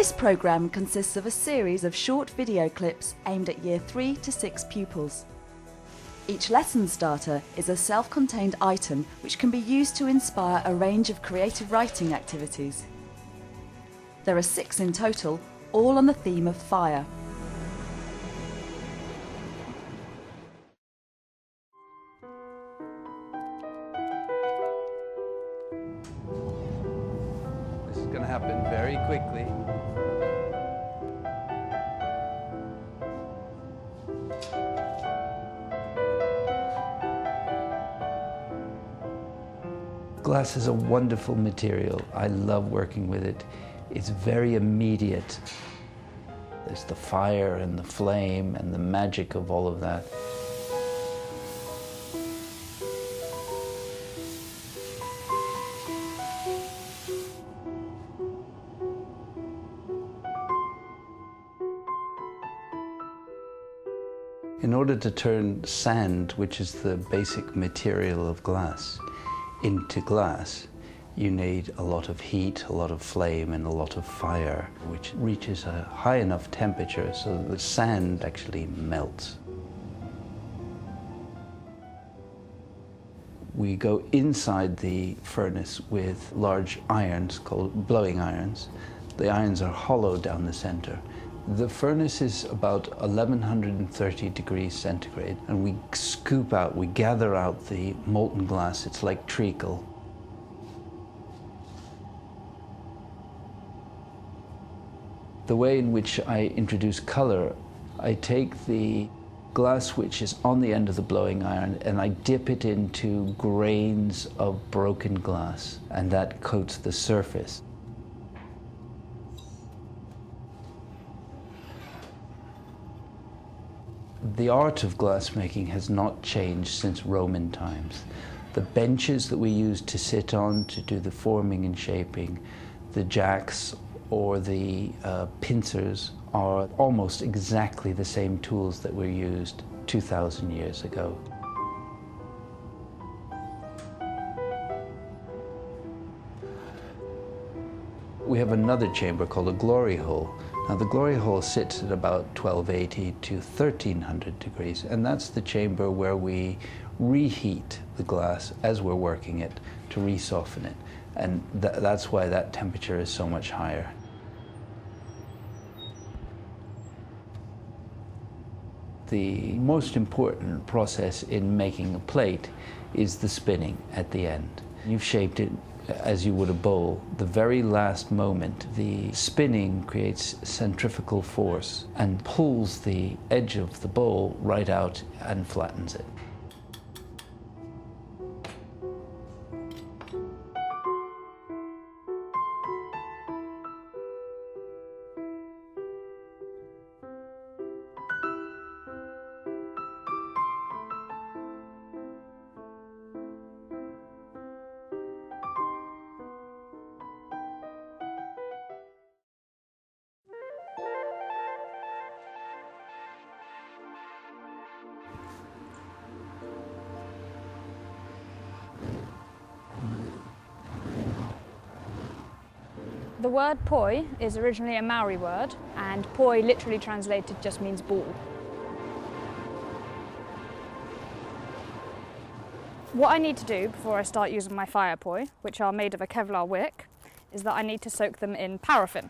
This programme consists of a series of short video clips aimed at Year 3 to 6 pupils. Each lesson starter is a self-contained item which can be used to inspire a range of creative writing activities. There are 6 in total, all on the theme of fire. This is going to happen very quickly. Glass is a wonderful material. I love working with it. It's very immediate. There's the fire and the flame and the magic of all of that. In order to turn sand, which is the basic material of glass, into glass, you need a lot of heat, a lot of flame, and a lot of fire, which reaches a high enough temperature so that the sand actually melts. We go inside the furnace with large irons called blowing irons. The irons are hollow down the center. The furnace is about 1130 degrees centigrade, and we scoop out, we gather out the molten glass. It's like treacle. The way in which I introduce color, I take the glass which is on the end of the blowing iron and I dip it into grains of broken glass, and that coats the surface. The art of glassmaking has not changed since Roman times. The benches that we use to sit on to do the forming and shaping, the jacks or the pincers are almost exactly the same tools that were used 2,000 years ago. We have another chamber called a glory hole. Now the glory hole sits at about 1280 to 1300 degrees, and that's the chamber where we reheat the glass as we're working it to re-soften it. And that's why that temperature is so much higher. The most important process in making a plate is the spinning at the end. You've shaped it as you would a bowl. The very last moment, the spinning creates centrifugal force and pulls the edge of the bowl right out and flattens it. The word poi is originally a Maori word, and poi literally translated just means ball. What I need to do before I start using my fire poi, which are made of a Kevlar wick, is that I need to soak them in paraffin.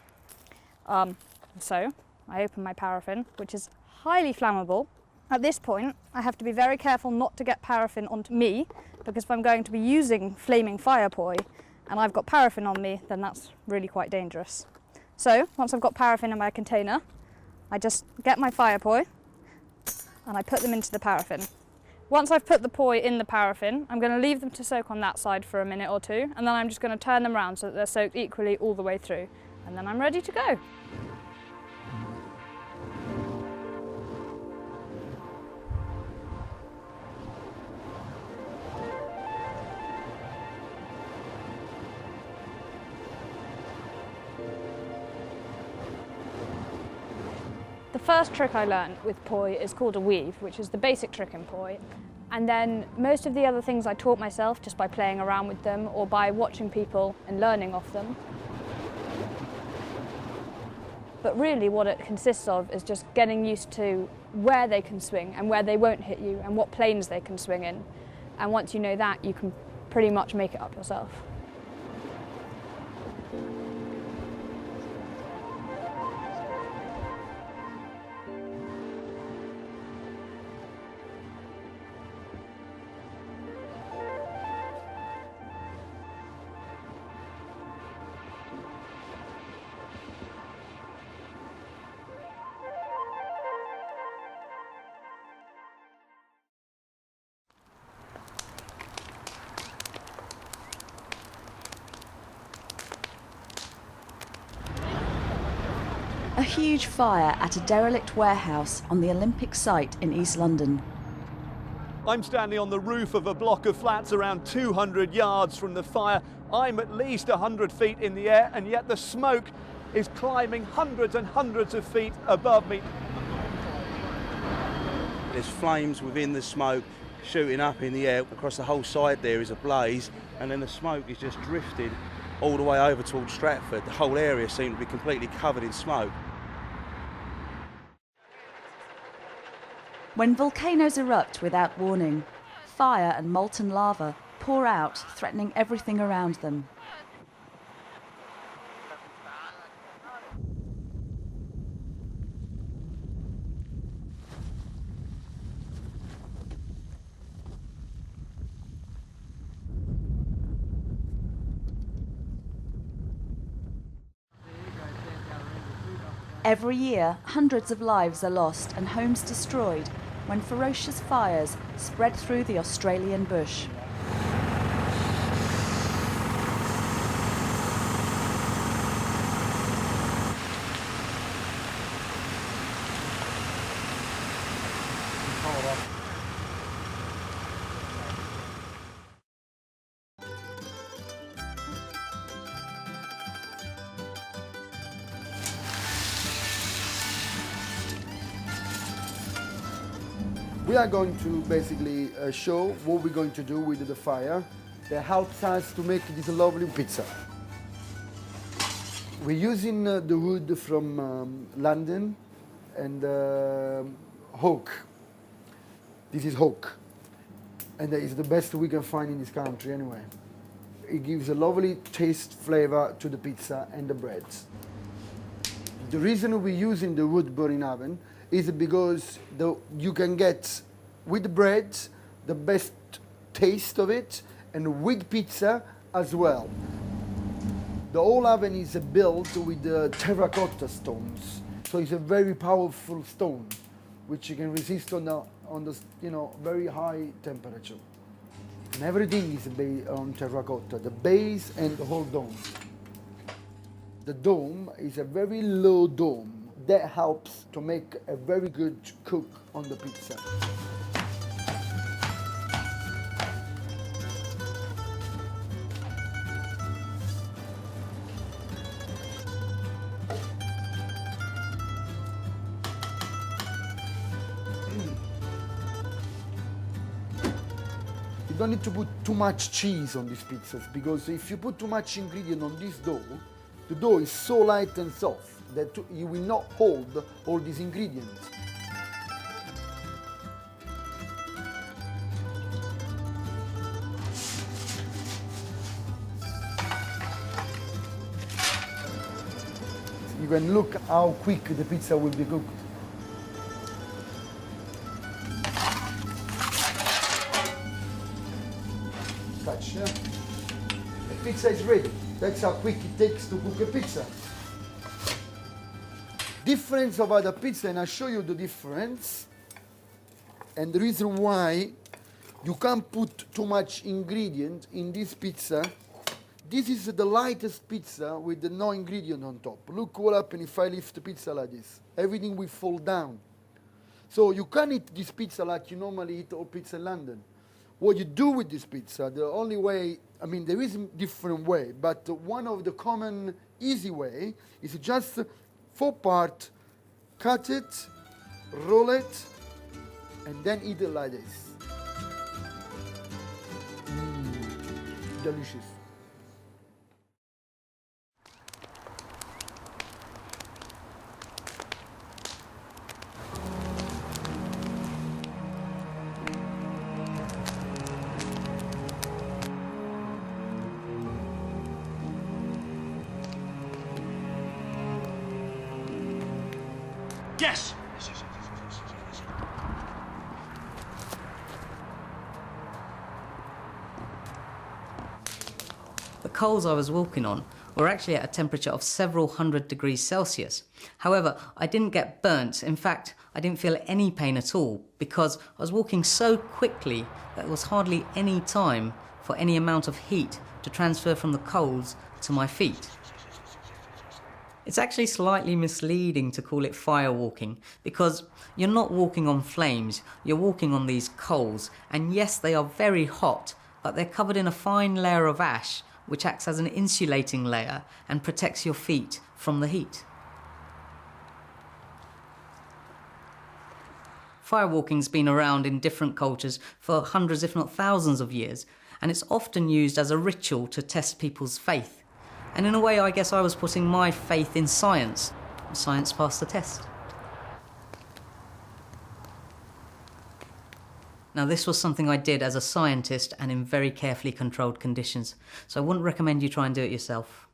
So I open my paraffin, which is highly flammable. At this point, I have to be very careful not to get paraffin onto me, because if I'm going to be using flaming fire poi, and I've got paraffin on me, then that's really quite dangerous. So, once I've got paraffin in my container, I just get my fire poi and I put them into the paraffin. Once I've put the poi in the paraffin, I'm going to leave them to soak on that side for a minute or two, and then I'm just going to turn them around so that they're soaked equally all the way through. And then I'm ready to go. The first trick I learned with poi is called a weave, which is the basic trick in poi. And then most of the other things I taught myself just by playing around with them or by watching people and learning off them. But really what it consists of is just getting used to where they can swing and where they won't hit you and what planes they can swing in. And once you know that, you can pretty much make it up yourself. A huge fire at a derelict warehouse on the Olympic site in East London. I'm standing on the roof of a block of flats around 200 yards from the fire. I'm at least 100 feet in the air, and yet the smoke is climbing hundreds and hundreds of feet above me. There's flames within the smoke shooting up in the air. Across the whole side there is a blaze, and then the smoke is just drifted all the way over towards Stratford. The whole area seemed to be completely covered in smoke. When volcanoes erupt without warning, fire and molten lava pour out, threatening everything around them. Every year, hundreds of lives are lost and homes destroyed when ferocious fires spread through the Australian bush. We are going to basically show what we're going to do with the fire that helps us to make this lovely pizza. We're using the wood from London and oak. This is oak, and that is the best we can find in this country anyway. It gives a lovely taste, flavor to the pizza and the breads. The reason we're using the wood burning oven is because you can get with the bread the best taste of it, and with pizza as well. The whole oven is built with terracotta stones, so it's a very powerful stone which you can resist on the very high temperature. And everything is based on terracotta, the base and the whole dome. The dome is a very low dome. That helps to make a very good cook on the pizza. You don't need to put too much cheese on these pizzas, because if you put too much ingredient on this dough, the dough is so light and soft that you will not hold all these ingredients. You can look how quick the pizza will be cooked. Touch, yeah? The pizza is ready. That's how quick it takes to cook a pizza. Difference of other pizza, and I'll show you the difference. And the reason why you can't put too much ingredient in this pizza. This is the lightest pizza with no ingredient on top. Look what happens if I lift the pizza like this. Everything will fall down. So you can't eat this pizza like you normally eat all pizza in London. What you do with this pizza, the only way, I mean, there is a different way, but one of the common easy way is just 4-part, cut it, roll it, and then eat it like this. Delicious. Yes! The coals I was walking on were actually at a temperature of several hundred degrees Celsius. However, I didn't get burnt. In fact, I didn't feel any pain at all because I was walking so quickly that there was hardly any time for any amount of heat to transfer from the coals to my feet. It's actually slightly misleading to call it fire walking because you're not walking on flames, you're walking on these coals, and yes, they are very hot, but they're covered in a fine layer of ash which acts as an insulating layer and protects your feet from the heat. Firewalking's been around in different cultures for hundreds if not thousands of years, and it's often used as a ritual to test people's faith. And in a way, I guess I was putting my faith in science. Science passed the test. Now, this was something I did as a scientist and in very carefully controlled conditions, so I wouldn't recommend you try and do it yourself.